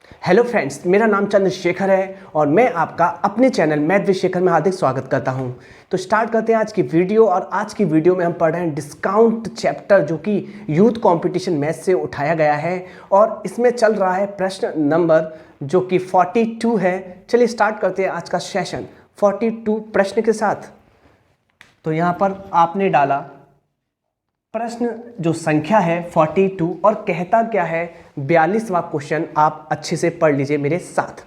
Hello friends, मेरा नाम चंद्रशेखर है और मैं आपका अपने चैनल मैथ विद शेखर में हार्दिक स्वागत करता हूं। तो स्टार्ट करते हैं आज की वीडियो। और आज की वीडियो में हम पढ़ रहे हैं डिस्काउंट चैप्टर, जो कि यूथ कंपटीशन मैथ से उठाया गया है और इसमें चल रहा है प्रश्न नंबर जो कि 42 है। चलिए स्टार्ट करते हैं आज का सेशन 42 प्रश्न के साथ। तो यहाँ पर आपने डाला प्रश्न जो संख्या है 42 और कहता क्या है 42वां क्वेश्चन। आप अच्छे से पढ़ लीजिए मेरे साथ।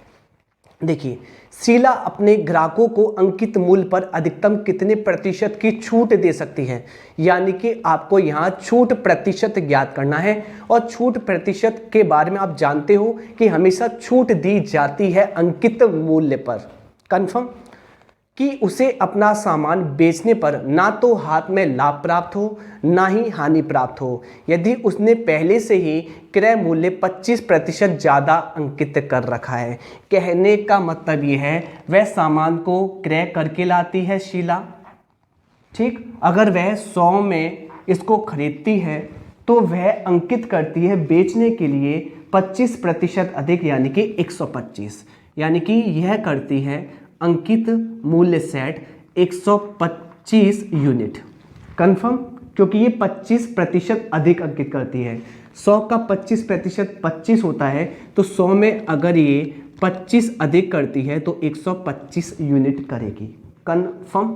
देखिए, शीला अपने ग्राहकों को अंकित मूल्य पर अधिकतम कितने प्रतिशत की छूट दे सकती है। यानी कि आपको यहाँ छूट प्रतिशत ज्ञात करना है और छूट प्रतिशत के बारे में आप जानते हो कि हमेशा छूट दी जाती है अंकित मूल्य पर। कन्फर्म कि उसे अपना सामान बेचने पर ना तो हाथ में लाभ प्राप्त हो ना ही हानि प्राप्त हो यदि उसने पहले से ही क्रय मूल्य 25% ज़्यादा अंकित कर रखा है। कहने का मतलब ये है वह सामान को क्रय करके लाती है शीला, ठीक। अगर वह 100 में इसको खरीदती है तो वह अंकित करती है बेचने के लिए 25% अधिक, यानी कि 125। यानी कि यह करती है अंकित मूल्य सेट 125 यूनिट। कन्फर्म, क्योंकि ये 25% अधिक अंकित करती है। 100 का 25% 25 होता है, तो 100 में अगर ये 25 अधिक करती है तो 125 यूनिट करेगी। कन्फर्म।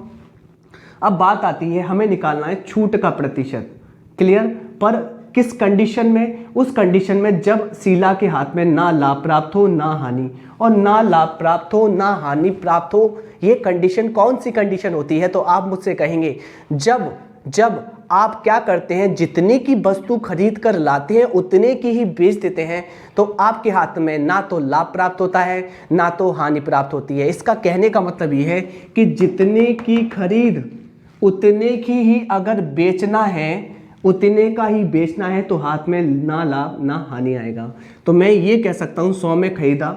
अब बात आती है हमें निकालना है छूट का प्रतिशत। क्लियर। पर किस कंडीशन में? उस कंडीशन में जब शीला के हाथ में ना लाभ प्राप्त हो ना हानि, और ना लाभ प्राप्त हो ना हानि प्राप्त हो। ये कंडीशन कौन सी कंडीशन होती है? तो आप मुझसे कहेंगे जब आप क्या करते हैं, जितने की वस्तु खरीद कर लाते हैं उतने की ही बेच देते हैं, तो आपके हाथ में ना तो लाभ प्राप्त होता है ना तो हानि प्राप्त होती है। इसका कहने का मतलब ये है कि जितने की खरीद उतने की ही अगर बेचना है, उतने का ही बेचना है, तो हाथ में ना लाभ ना हानि आएगा। तो मैं ये कह सकता हूँ 100 में खरीदा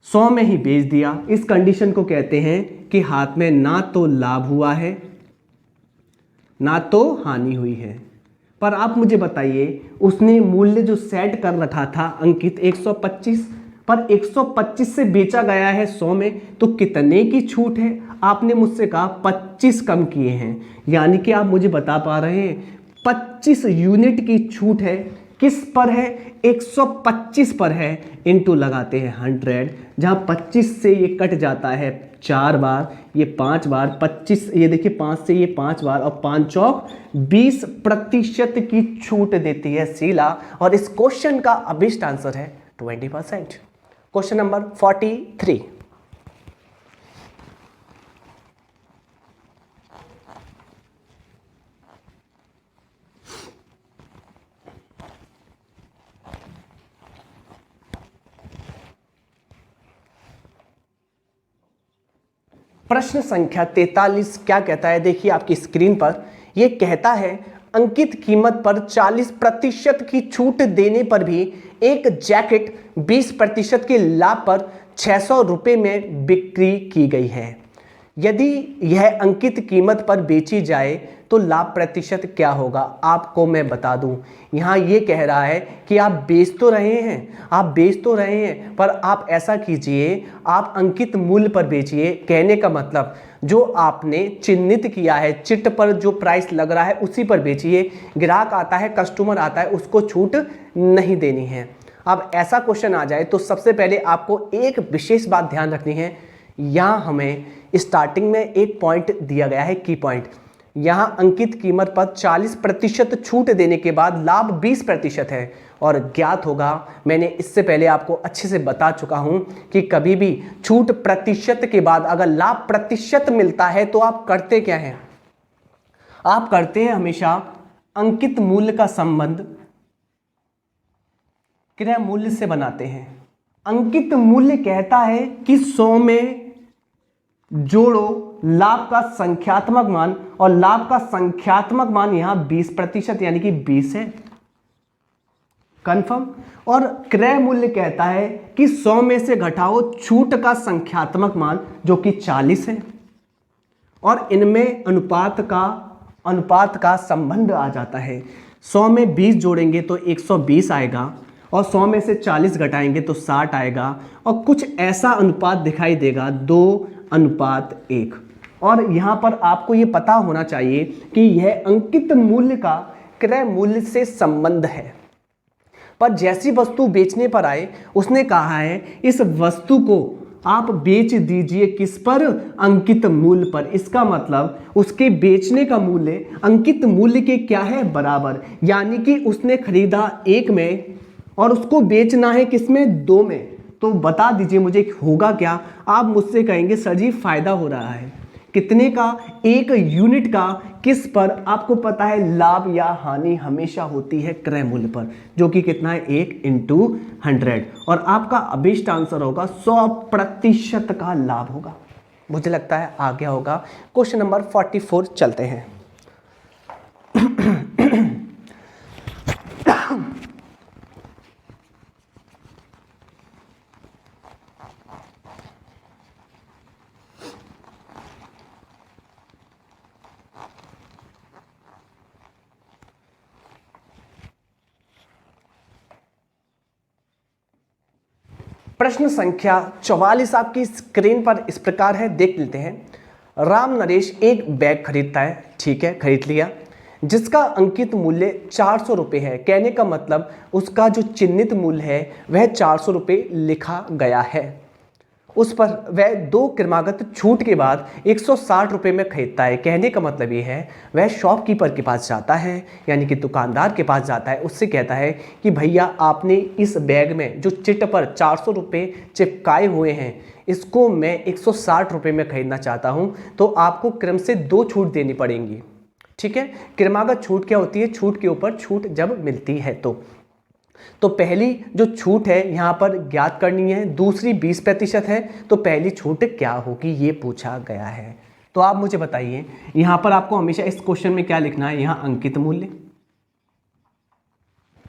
100 में ही बेच दिया। इस कंडीशन को कहते हैं कि हाथ में ना तो लाभ हुआ है ना तो हानि हुई है। पर आप मुझे बताइए, उसने मूल्य जो सेट कर रखा था अंकित 125, पर 125 से बेचा गया है 100 में, तो कितने की छूट है? आपने मुझसे कहा 25 कम किए हैं, यानी कि आप मुझे बता पा रहे हैं 25 यूनिट की छूट है। किस पर है? 125 पर है। इनटू लगाते हैं 100, जहां 25 से ये कट जाता है 4 बार, ये 5 बार, 25 ये देखिए 5 से ये 5 बार, और 5 चौक 20% की छूट देती है शीला। और इस क्वेश्चन का अभिष्ट आंसर है 20%। Question number 43। प्रश्न संख्या 43 क्या कहता है? देखिए आपकी स्क्रीन पर यह कहता है अंकित कीमत पर 40% की छूट देने पर भी एक जैकेट 20% के लाभ पर 600 रुपये में बिक्री की गई है। यदि यह अंकित कीमत पर बेची जाए तो लाभ प्रतिशत क्या होगा? आपको मैं बता दूं, यहाँ ये कह रहा है कि आप बेच तो रहे हैं, पर आप ऐसा कीजिए, आप अंकित मूल्य पर बेचिए। कहने का मतलब जो आपने चिन्हित किया है, चिट पर जो प्राइस लग रहा है उसी पर बेचिए। ग्राहक आता है, कस्टमर आता है, उसको छूट नहीं देनी है। अब ऐसा क्वेश्चन आ जाए तो सबसे पहले आपको एक विशेष बात ध्यान रखनी है। यहाँ हमें स्टार्टिंग में एक पॉइंट दिया गया है, की पॉइंट। यहाँ अंकित कीमत पर 40% छूट देने के बाद लाभ 20% है, और ज्ञात होगा, मैंने इससे पहले आपको अच्छे से बता चुका हूं कि कभी भी छूट प्रतिशत के बाद अगर लाभ प्रतिशत मिलता है तो आप करते क्या हैं? आप करते हैं हमेशा अंकित मूल्य का संबंध क्रय मूल्य से बनाते हैं। अंकित मूल्य कहता है कि 100 में जोड़ो लाभ का संख्यात्मक मान, और लाभ का संख्यात्मक मान यहां 20% यानी कि 20 है। कंफर्म। और क्रय मूल्य कहता है कि 100 में से घटाओ छूट का संख्यात्मक मान जो कि 40 है, और इनमें अनुपात का संबंध आ जाता है। 100 में 20 जोड़ेंगे तो 120 आएगा, और 100 में से 40 घटाएंगे तो 60 आएगा और कुछ ऐसा अनुपात दिखाई देगा 2:1। और यहाँ पर आपको ये पता होना चाहिए कि यह अंकित मूल्य का क्रय मूल्य से संबंध है। पर जैसी वस्तु बेचने पर आए उसने कहा है इस वस्तु को आप बेच दीजिए किस पर, अंकित मूल्य पर। इसका मतलब उसके बेचने का मूल्य अंकित मूल्य के क्या है, बराबर। यानी कि उसने खरीदा 1 में और उसको बेचना है किसमें, 2 में। तो बता दीजिए मुझे होगा क्या। आप मुझसे कहेंगे सर जी फायदा हो रहा है कितने का, 1 यूनिट का, किस पर। आपको पता है लाभ या हानि हमेशा होती है क्रय मूल्य पर, जो कि कितना है 1 × 100। और आपका अभिष्ट आंसर होगा 100% का लाभ होगा। मुझे लगता है आ गया होगा। क्वेश्चन नंबर 44 चलते हैं। प्रश्न संख्या 44 आपकी स्क्रीन पर इस प्रकार है, देख लेते हैं। राम नरेश एक बैग खरीदता है, ठीक है, खरीद लिया, जिसका अंकित मूल्य 400 रुपये है। कहने का मतलब उसका जो चिन्हित मूल्य है वह 400 रुपये लिखा गया है। उस पर वह 2 क्रमागत छूट के बाद 160 रुपये में खरीदता है। कहने का मतलब ये है वह शॉपकीपर के पास जाता है, यानी कि दुकानदार के पास जाता है, उससे कहता है कि भैया आपने इस बैग में जो चिट पर 400 रुपये चिपकाए हुए हैं इसको मैं 160 रुपये में खरीदना चाहता हूँ, तो आपको क्रम से 2 छूट देनी पड़ेंगी। ठीक है, क्रमागत छूट क्या होती है, छूट के ऊपर छूट जब मिलती है तो पहली जो छूट है यहाँ पर ज्ञात करनी है, दूसरी 20% है, तो पहली छूट क्या होगी ये पूछा गया है। तो आप मुझे बताइए यहाँ पर आपको हमेशा इस क्वेश्चन में क्या लिखना है, यहाँ अंकित मूल्य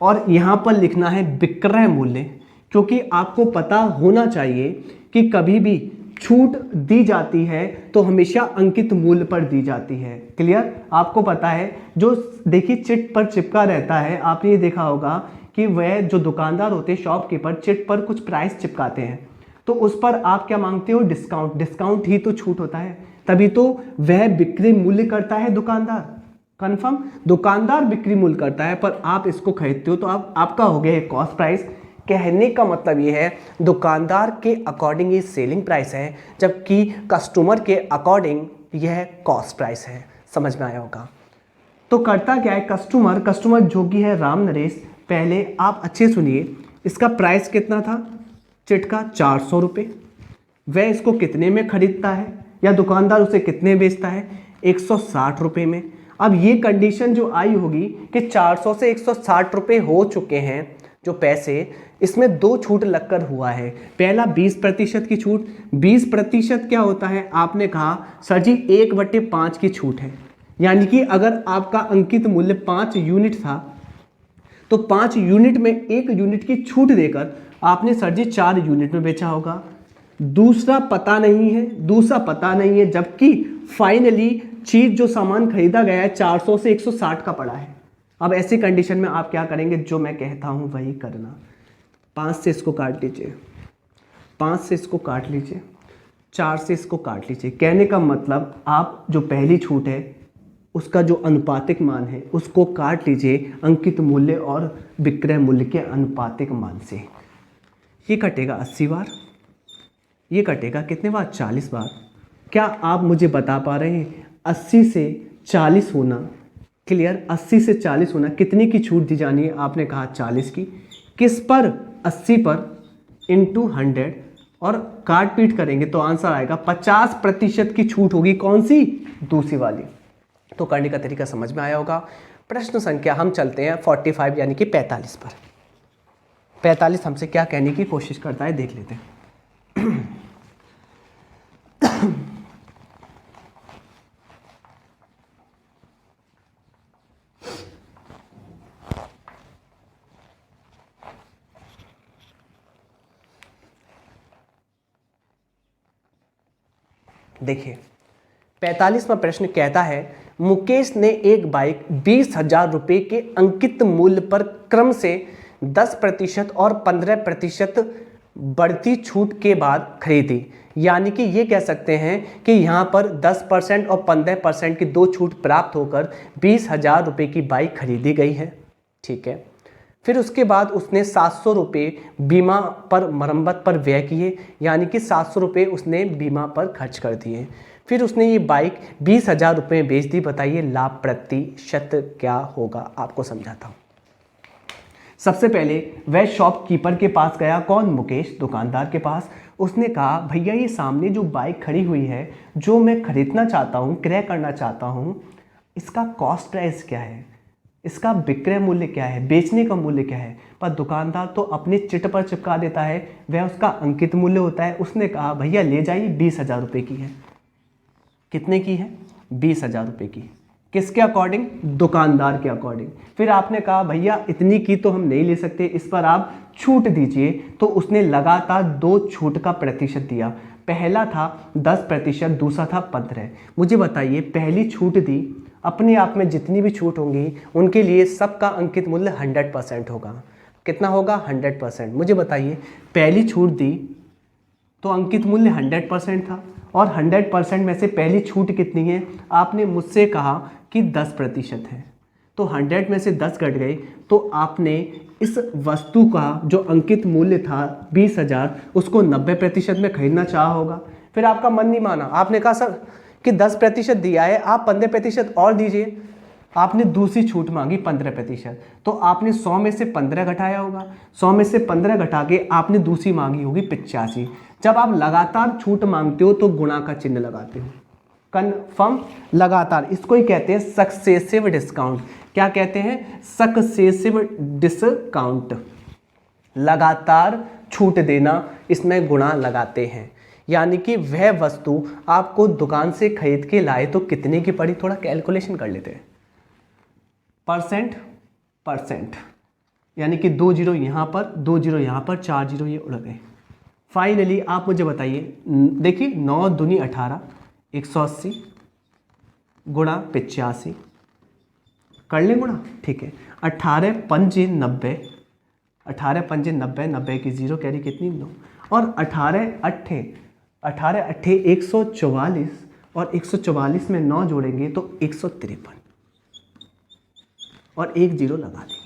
और यहाँ पर लिखना है विक्रय मूल्य, क्योंकि आपको पता होना चाहिए कि कभी भी छूट दी जाती है तो हमेशा अंकित मूल्य पर दी जाती है। क्लियर, आपको पता है जो देखिए चिट पर चिपका रहता है, आपने ये देखा होगा कि वह जो दुकानदार होते हैं शॉपकीपर चिट पर कुछ प्राइस चिपकाते हैं, तो उस पर आप क्या मांगते हो, डिस्काउंट। डिस्काउंट ही तो छूट होता है, तभी तो वह बिक्री मूल्य करता है दुकानदार। कंफर्म, दुकानदार बिक्री मूल्य करता है पर आप इसको खरीदते हो तो आपका हो गया है कॉस्ट प्राइस। कहने का मतलब ये है दुकानदार के अकॉर्डिंग ये सेलिंग प्राइस है, जबकि कस्टमर के अकॉर्डिंग यह कॉस्ट प्राइस है। समझ में आया होगा। तो करता क्या है कस्टमर जो कि है राम नरेश, पहले आप अच्छे सुनिए, इसका प्राइस कितना था चिट का, 400 रुपये। वह इसको कितने में खरीदता है या दुकानदार उसे कितने बेचता है, 160 रुपये में। अब ये कंडीशन जो आई होगी कि 400 से 160 रुपये हो चुके हैं जो पैसे, इसमें 2 छूट लगकर हुआ है। पहला 20% की छूट। 20% क्या होता है, आपने कहा सर जी 1/5 की छूट है, यानी कि अगर आपका अंकित मूल्य 5 यूनिट था तो 5 यूनिट में 1 यूनिट की छूट देकर आपने सर जी 4 यूनिट में बेचा होगा। दूसरा पता नहीं है, जबकि फाइनली चीज जो सामान खरीदा गया है 400 से 160 का पड़ा है। अब ऐसी कंडीशन में आप क्या करेंगे, जो मैं कहता हूं वही करना। 5 से इसको काट लीजिए, 5 से इसको काट लीजिए, 4 से इसको काट लीजिए। कहने का मतलब आप जो पहली छूट है उसका जो अनुपातिक मान है उसको काट लीजिए अंकित मूल्य और विक्रय मूल्य के अनुपातिक मान से। ये कटेगा 80 बार, ये कटेगा कितने बार, 40 बार। क्या आप मुझे बता पा रहे हैं 80 से 40 होना, क्लियर, 80 से 40 होना, कितने की छूट दी जानी है, आपने कहा 40 की। किस पर, 80 पर इंटू 100 और काट पीट करेंगे तो आंसर आएगा 50% की छूट होगी। कौन सी, दूसरी वाली। तो करने का तरीका समझ में आया होगा। प्रश्न संख्या हम चलते हैं 45 यानी कि 45 पर। 45 हमसे क्या कहने की कोशिश करता है देख लेते हैं। देखिए 45वां प्रश्न कहता है मुकेश ने एक बाइक 20,000 रुपये के अंकित मूल्य पर क्रम से 10% और 15% बढ़ती छूट के बाद खरीदी। यानी कि ये कह सकते हैं कि यहाँ पर 10% और 15% की दो छूट प्राप्त होकर 20,000 रुपये की बाइक खरीदी गई है। ठीक है, फिर उसके बाद उसने 700 रुपये बीमा पर मरम्मत पर व्यय किए, यानी कि 700 रुपये उसने बीमा पर खर्च कर दिए। फिर उसने ये बाइक 20,000 रुपये में बेच दी। बताइए लाभ प्रतिशत क्या होगा, आपको समझाता हूँ। सबसे पहले वह शॉपकीपर के पास गया, कौन? मुकेश, दुकानदार के पास। उसने कहा भैया ये सामने जो बाइक खड़ी हुई है, जो मैं खरीदना चाहता हूँ, क्रय करना चाहता हूँ, इसका कॉस्ट प्राइस क्या है, इसका विक्रय मूल्य क्या है, बेचने का मूल्य क्या है? पर दुकानदार तो अपने चिट पर चिपका देता है, वह उसका अंकित मूल्य होता है। उसने कहा भैया ले जाइए, 20,000 रुपये की है। कितने की है? 20,000 रुपये की। किसके अकॉर्डिंग? दुकानदार के अकॉर्डिंग। फिर आपने कहा भैया इतनी की तो हम नहीं ले सकते, इस पर आप छूट दीजिए। तो उसने लगातार 2 छूट का प्रतिशत दिया। पहला था 10%, दूसरा था 15%। मुझे बताइए पहली छूट दी, अपने आप में जितनी भी छूट होंगी उनके लिए सबका अंकित मूल्य 100% होगा। कितना होगा? 100%। मुझे बताइए पहली छूट दी तो अंकित मूल्य 100% था, और 100% में से पहली छूट कितनी है? आपने मुझसे कहा कि 10% है, तो 100 में से 10 घट गए, तो आपने इस वस्तु का जो अंकित मूल्य था 20,000, उसको 90% में खरीदना चाहा होगा। फिर आपका मन नहीं माना, आपने कहा सर कि 10% दिया है, आप 15% और दीजिए। आपने दूसरी छूट मांगी 15%, तो आपने 100 में से 15 घटाया होगा, 100 में से 15 घटा के आपने दूसरी मांगी होगी 85। जब आप लगातार छूट मांगते हो तो गुणा का चिन्ह लगाते हो, कन्फर्म, लगातार। इसको ही कहते हैं सक्सेसिव डिस्काउंट। क्या कहते हैं? Successive discount. लगातार छूट देना, इसमें गुणा लगाते हैं। यानी कि वह वस्तु आपको दुकान से खरीद के लाए तो कितने की पड़ी? थोड़ा कैलकुलेशन कर लेते हैं। परसेंट, यानी कि 2 जीरो यहाँ पर, 2 जीरो यहाँ पर, 4 जीरो ये उड़ गए। फाइनली आप मुझे बताइए, देखिए 9 दूनी 18, 180 गुणा 85, कर लें गुणा, ठीक है। 18 पंजे 90, 18 पंजे 90, 90 की 0 कैरी कितनी? 9, और 18 अट्ठे 144, और 144 में 9 जोड़ेंगे तो 153, और 1 जीरो लगा देंगे।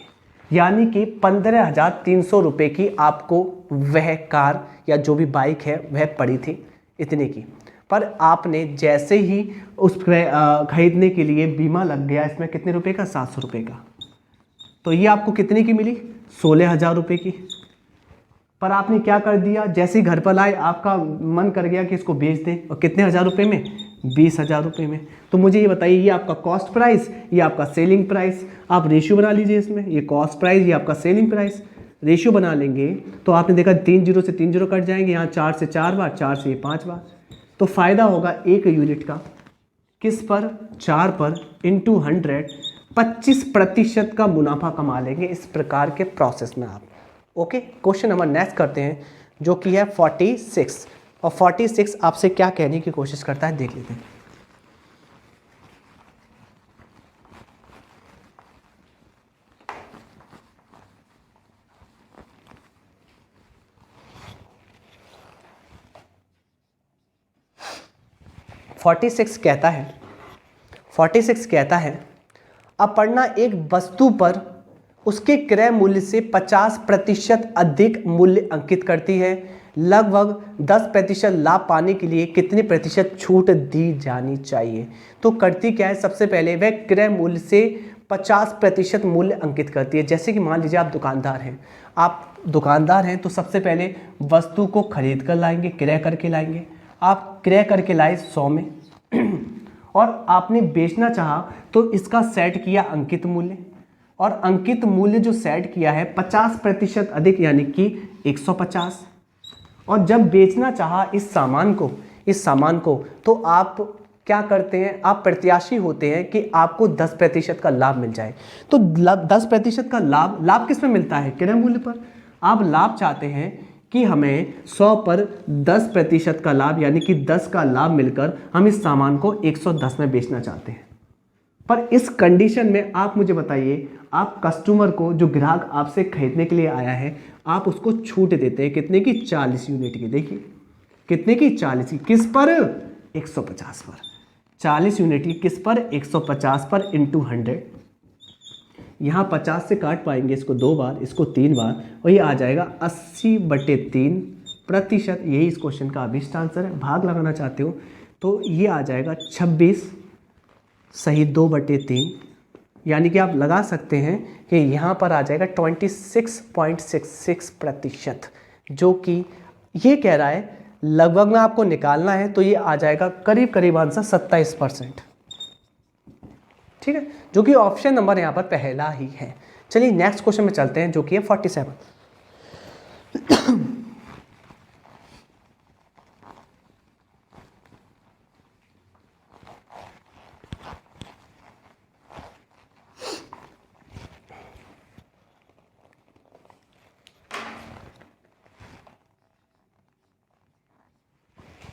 यानी कि 15,300 रुपये की आपको वह कार या जो भी बाइक है वह पड़ी थी, इतने की। पर आपने जैसे ही उस खरीदने के लिए बीमा लग गया, इसमें कितने रुपए का? 700 रुपये का। तो ये आपको कितने की मिली? 16,000 रुपये की। पर आपने क्या कर दिया, जैसे ही घर पर लाए आपका मन कर गया कि इसको बेच दें, और कितने हज़ार रुपये में? 20,000 रुपये में। तो मुझे ये बताइए, ये आपका कॉस्ट प्राइस, ये आपका सेलिंग प्राइस। आप रेशियो बना लीजिए इसमें, ये कॉस्ट प्राइस, ये आपका सेलिंग प्राइस। रेशियो बना लेंगे तो आपने देखा 3 जीरो से 3 जीरो कट जाएंगे, यहाँ 4 से 4 बार, 4 से 5 बार। तो फ़ायदा होगा 1 यूनिट का, किस पर? 4 पर, इंटू 100, 25% का मुनाफा कमा लेंगे इस प्रकार के प्रोसेस में आप। ओके, क्वेश्चन नंबर नेक्स्ट करते हैं, जो कि है 46। और 46 आपसे क्या कहने की कोशिश करता है, देख लेते हैं। फोर्टी सिक्स कहता है अपर्णा एक वस्तु पर उसके क्रय मूल्य से 50% अधिक मूल्य अंकित करती है। लगभग 10% लाभ पाने के लिए कितने प्रतिशत छूट दी जानी चाहिए? तो करती क्या है, सबसे पहले वह क्रय मूल्य से 50% मूल्य अंकित करती है। जैसे कि मान लीजिए आप दुकानदार हैं, तो सबसे पहले वस्तु को खरीद कर लाएंगे, क्रय करके लाएंगे। आप क्रय करके लाए 100 में और आपने बेचना चाहा तो इसका सेट किया अंकित मूल्य, और अंकित मूल्य जो सेट किया है 50% अधिक, यानी कि 150। और जब बेचना चाहा इस सामान को तो आप क्या करते हैं, आप प्रत्याशी होते हैं कि आपको 10% का लाभ मिल जाए। तो 10% का लाभ किस में मिलता है? क्रय मूल्य पर। आप लाभ चाहते हैं कि हमें 100 पर 10% का लाभ, यानी कि 10 का लाभ मिलकर हम इस सामान को 110 में बेचना चाहते हैं। पर इस कंडीशन में आप मुझे बताइए, आप कस्टमर को, जो ग्राहक आपसे खरीदने के लिए आया है, आप उसको छूट देते हैं कितने की, 40 यूनिट की। देखिए कितने की, 40 की। किस पर, 150 पर। 40 यूनिट की किस पर, 150 पर इंटू 100। यहाँ 50 से काट पाएंगे इसको 2 बार, इसको 3 बार, और ये आ जाएगा 80/3%। यही इस क्वेश्चन का अभिष्ट आंसर है। भाग लगाना चाहते हो तो ये आ जाएगा 26 सही 2/3, यानी कि आप लगा सकते हैं कि यहाँ पर आ जाएगा 26.66%, जो कि ये कह रहा है लगभग में आपको निकालना है तो ये आ जाएगा करीब करीब आंसर 27%। ठीक है, जो कि ऑप्शन नंबर यहाँ पर पहला ही है। चलिए नेक्स्ट क्वेश्चन में चलते हैं, जो कि है 47।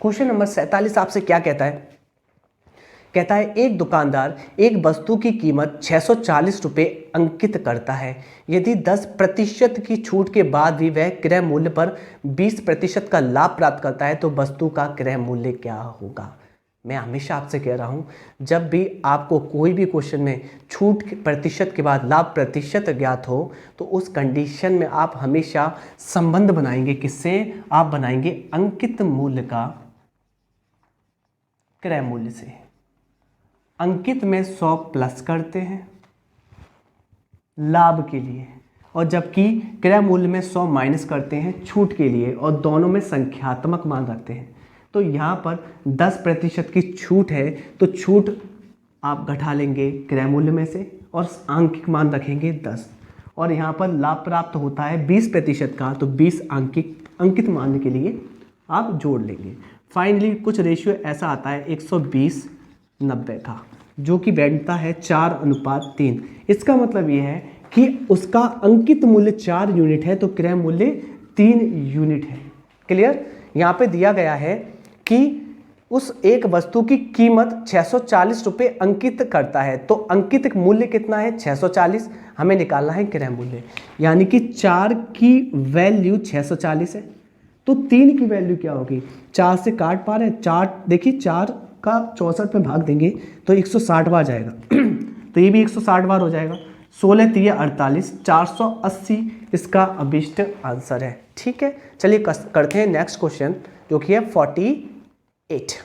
क्वेश्चन नंबर 47 आपसे क्या कहता है? कहता है एक दुकानदार एक वस्तु की कीमत 640 रुपये अंकित करता है। यदि 10% की छूट के बाद भी वह क्रय मूल्य पर 20% का लाभ प्राप्त करता है तो वस्तु का क्रय मूल्य क्या होगा? मैं हमेशा आपसे कह रहा हूँ, जब भी आपको कोई भी क्वेश्चन में छूट प्रतिशत के बाद लाभ प्रतिशत ज्ञात हो तो उस कंडीशन में आप हमेशा संबंध बनाएंगे। किससे? आप बनाएंगे अंकित मूल्य का क्रय मूल्य से। अंकित में 100 प्लस करते हैं लाभ के लिए, और जबकि क्रय मूल्य में 100 माइनस करते हैं छूट के लिए, और दोनों में संख्यात्मक मान रखते हैं। तो यहाँ पर 10% की छूट है तो छूट आप घटा लेंगे क्रय मूल्य में से और आंकिक मान रखेंगे 10, और यहाँ पर लाभ प्राप्त होता है 20% का, तो 20 अंकित मान के लिए आप जोड़ लेंगे। फाइनली कुछ रेशियो ऐसा आता है 120/90 का, जो कि बैठता है 4:3। इसका मतलब ये है कि उसका अंकित मूल्य 4 यूनिट है तो क्रय मूल्य 3 यूनिट है। क्लियर? यहाँ पे दिया गया है कि उस एक वस्तु की कीमत 640 रुपये अंकित करता है, तो अंकित मूल्य कितना है? 640। हमें निकालना है क्रय मूल्य, यानी कि 4 की वैल्यू 640 है, तो 3 की वैल्यू क्या होगी? 4 से काट पा रहे हैं, 4 देखिए 4 का 64 में भाग देंगे तो 160 बार जाएगा तो ये भी 160 बार हो जाएगा। 16×3=48, 480 इसका अभिष्ट आंसर है। ठीक है, चलिए करते हैं नेक्स्ट क्वेश्चन, जो कि है 48।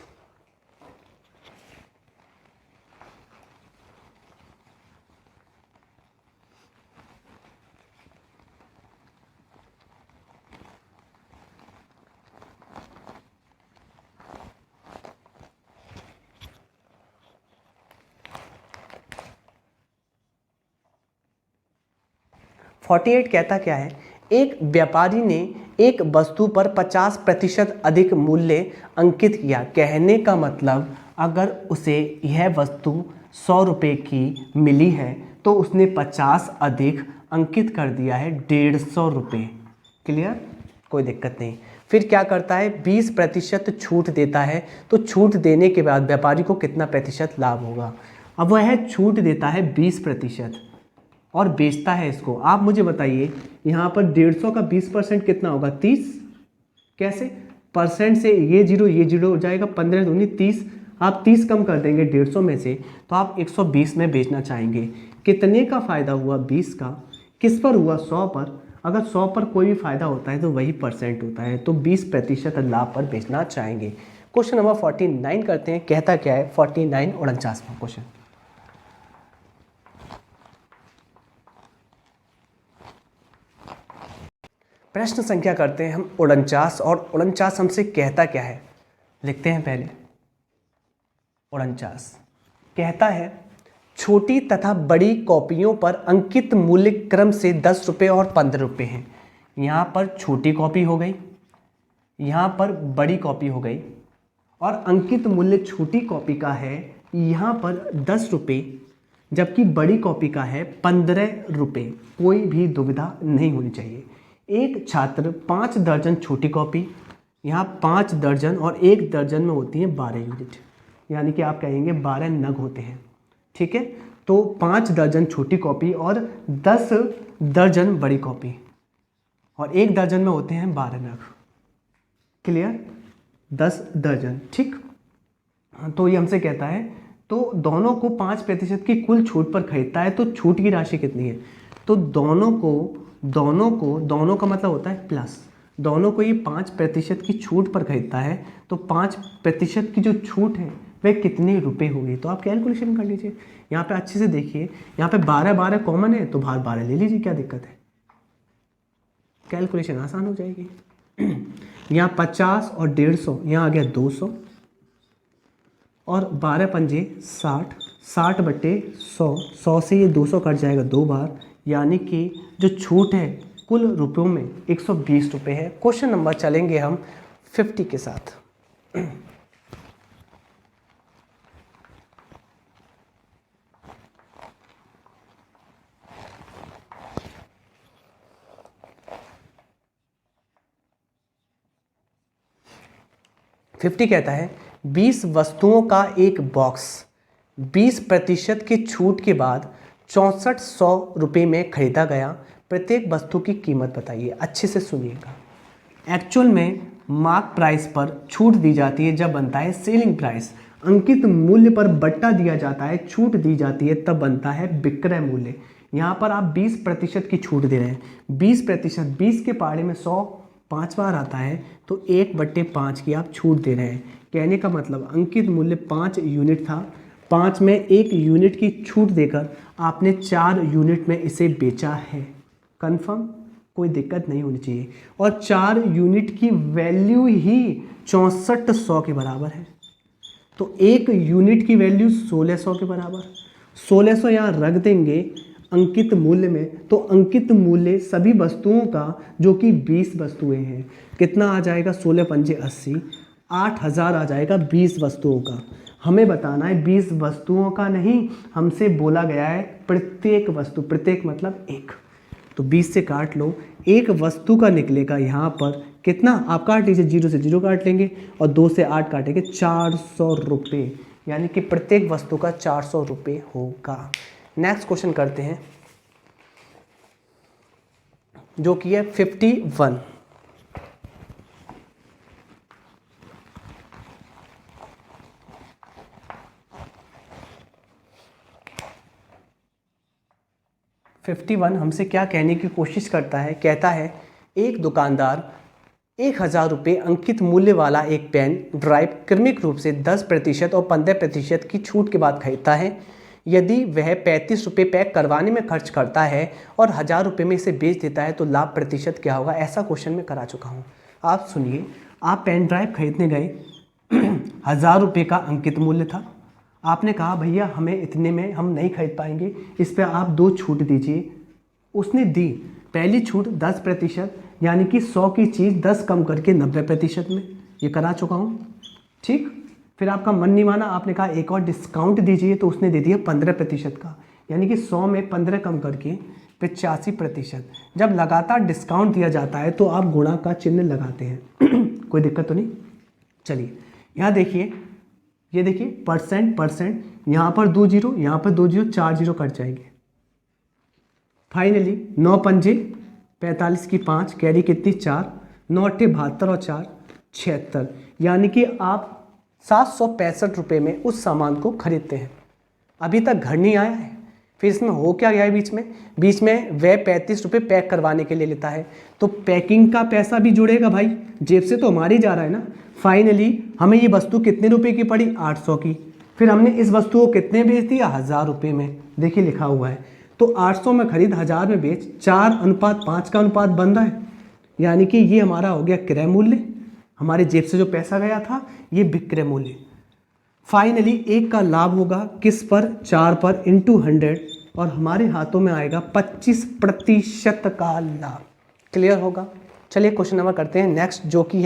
कहता क्या है? एक व्यापारी ने एक वस्तु पर 50% अधिक मूल्य अंकित किया। कहने का मतलब अगर उसे यह वस्तु 100 रुपये की मिली है तो उसने 50 अधिक अंकित कर दिया है 150 रुपये। क्लियर? कोई दिक्कत नहीं। फिर क्या करता है? 20% छूट देता है, तो छूट देने के बाद व्यापारी को कितना प्रतिशत लाभ होगा? अब वह छूट देता है 20% और बेचता है इसको। आप मुझे बताइए यहाँ पर 150 का 20% कितना होगा? 30। कैसे? परसेंट से ये जीरो हो जाएगा, 15 दूनी 30। आप 30 कम कर देंगे 150 में से, तो आप 120 में बेचना चाहेंगे। कितने का फ़ायदा हुआ? 20 का। किस पर हुआ? 100 पर। अगर 100 पर कोई भी फ़ायदा होता है तो वही परसेंट होता है, तो 20% लाभ पर बेचना चाहेंगे। क्वेश्चन नंबर 49 करते हैं। कहता क्या है? 49/49वां क्वेश्चन। प्रश्न संख्या करते हैं हम 49, और 49 हमसे कहता क्या है? लिखते हैं पहले। 49 कहता है छोटी तथा बड़ी कॉपियों पर अंकित मूल्य क्रम से 10 रुपये और 15 रुपये हैं। यहाँ पर छोटी कॉपी हो गई, यहाँ पर बड़ी कॉपी हो गई, और अंकित मूल्य छोटी कॉपी का है यहाँ पर 10 रुपये, जबकि बड़ी कॉपी का है 15 रुपये। कोई भी दुविधा नहीं होनी चाहिए। एक छात्र 5 दर्जन छोटी कॉपी, यहाँ 5 दर्जन, और 1 दर्जन में होती है 12 यूनिट, यानी कि आप कहेंगे 12 नग होते हैं। ठीक है, तो 5 दर्जन छोटी कॉपी और 10 दर्जन बड़ी कॉपी, और 1 दर्जन में होते हैं 12 नग। क्लियर? 10 दर्जन, ठीक। तो ये हमसे कहता है तो दोनों को 5% की कुल छूट पर खरीदता है, तो छूट की राशि कितनी है? तो दोनों का मतलब होता है प्लस, दोनों को ये 5% की छूट पर खरीदता है, तो 5% की जो छूट है वह कितने रुपए होगी? तो आप कैलकुलेशन कर लीजिए। यहाँ पे अच्छे से देखिए, यहाँ पे 12 कॉमन है तो बाहर 12 ले लीजिए, क्या दिक्कत है? कैलकुलेशन आसान हो जाएगी। यहाँ 50 और 150, यहाँ आ गया 200, और 12 पंजे 60, 60 बटे 100, 100 से ये 200 कट जाएगा 2 बार, यानी कि जो छूट है कुल रुपयों में 120 रुपये है। क्वेश्चन नंबर चलेंगे हम 50 के साथ। फिफ्टी कहता है 20 वस्तुओं का एक बॉक्स 20% की छूट के बाद 6400 रुपये में खरीदा गया, प्रत्येक वस्तु की कीमत बताइए। अच्छे से सुनिएगा। एक्चुअल में मार्क प्राइस पर छूट दी जाती है जब बनता है सेलिंग प्राइस, अंकित मूल्य पर बट्टा दिया जाता है, छूट दी जाती है तब बनता है विक्रय मूल्य। यहाँ पर आप 20% की छूट दे रहे हैं, 20%, 20 के पहाड़े में 100 5 बार आता है, तो 1/5 की आप छूट दे रहे हैं। कहने का मतलब अंकित मूल्य 5 यूनिट था, 5 में 1 यूनिट की छूट देकर आपने 4 यूनिट में इसे बेचा है। कंफर्म? कोई दिक्कत नहीं होनी चाहिए। और 4 यूनिट की वैल्यू ही 6400 के बराबर है, तो 1 यूनिट की वैल्यू 1600 के बराबर। 1600 यहाँ रख देंगे अंकित मूल्य में, तो अंकित मूल्य सभी वस्तुओं का जो कि 20 वस्तुएं हैं, कितना आ जाएगा? 16 पंजे 80, 8000 आ जाएगा 20 वस्तुओं का। हमें बताना है 20 वस्तुओं का नहीं, हमसे बोला गया है प्रत्येक वस्तु, प्रत्येक मतलब एक, तो 20 से काट लो, एक वस्तु का निकलेगा यहाँ पर कितना? आप काट लीजिए, 0 से 0 काट लेंगे और 2 से 8 काटेंगे, 400 रुपये, यानी कि प्रत्येक वस्तु का 400 रुपये होगा। नेक्स्ट क्वेश्चन करते हैं जो कि है 51। हमसे क्या कहने की कोशिश करता है? कहता है एक दुकानदार 1000 रुपये अंकित मूल्य वाला एक पेन ड्राइव क्रमिक रूप से 10% और 15% की छूट के बाद खरीदता है। यदि वह 35 रुपये पैक करवाने में खर्च करता है और 1000 रुपये में इसे बेच देता है तो लाभ प्रतिशत क्या होगा? ऐसा क्वेश्चन मैं करा चुका हूँ। आप सुनिए, आप पेन ड्राइव खरीदने गए, 1000 रुपये का अंकित मूल्य था, आपने कहा भैया हमें इतने में हम नहीं खरीद पाएंगे, इस पर आप 2 छूट दीजिए। उसने दी, पहली छूट 10%, यानी कि 100 की चीज़ 10 कम करके 90% में, ये करा चुका हूँ, ठीक। फिर आपका मन नहीं माना, आपने कहा एक और डिस्काउंट दीजिए, तो उसने दे दिया 15% का, यानी कि 100 में 15 कम करके 85%। जब लगातार डिस्काउंट दिया जाता है तो आप गुणा का चिन्ह लगाते हैं। कोई दिक्कत तो नहीं? चलिए यहाँ देखिए, ये देखिए परसेंट, यहाँ पर 2 जीरो, यहाँ पर 2 जीरो, 4 जीरो कट जाएंगे। फाइनली 9 पंजे 45 की 5, कैरी कितनी? 4, 9 अट्ठे 72 और 4 76, यानी कि आप 765 रुपये में उस सामान को खरीदते हैं। अभी तक घर नहीं आया है, फिर इसमें हो क्या गया है? बीच में वह 35 रुपये पैक करवाने के लिए लेता है, तो पैकिंग का पैसा भी जुड़ेगा भाई, जेब से तो हमारी जा रहा है ना। फाइनली हमें ये वस्तु कितने रुपए की पड़ी? 800 की। फिर हमने इस वस्तु को कितने बेच दिया? 1000 रुपये में, देखिए लिखा हुआ है। तो 800 में खरीद, 1000 में बेच, 4:5 का अनुपात बन रहा है, यानी कि ये हमारा हो गया क्रय मूल्य, हमारे जेब से जो पैसा गया था ये विक्रय मूल्य। फाइनली 1 का लाभ होगा किस पर? 4 पर इंटू 100, और हमारे हाथों में आएगा 25% का लाभ। क्लियर होगा? चलिए क्वेश्चन नंबर करते हैं नेक्स्ट, जो कि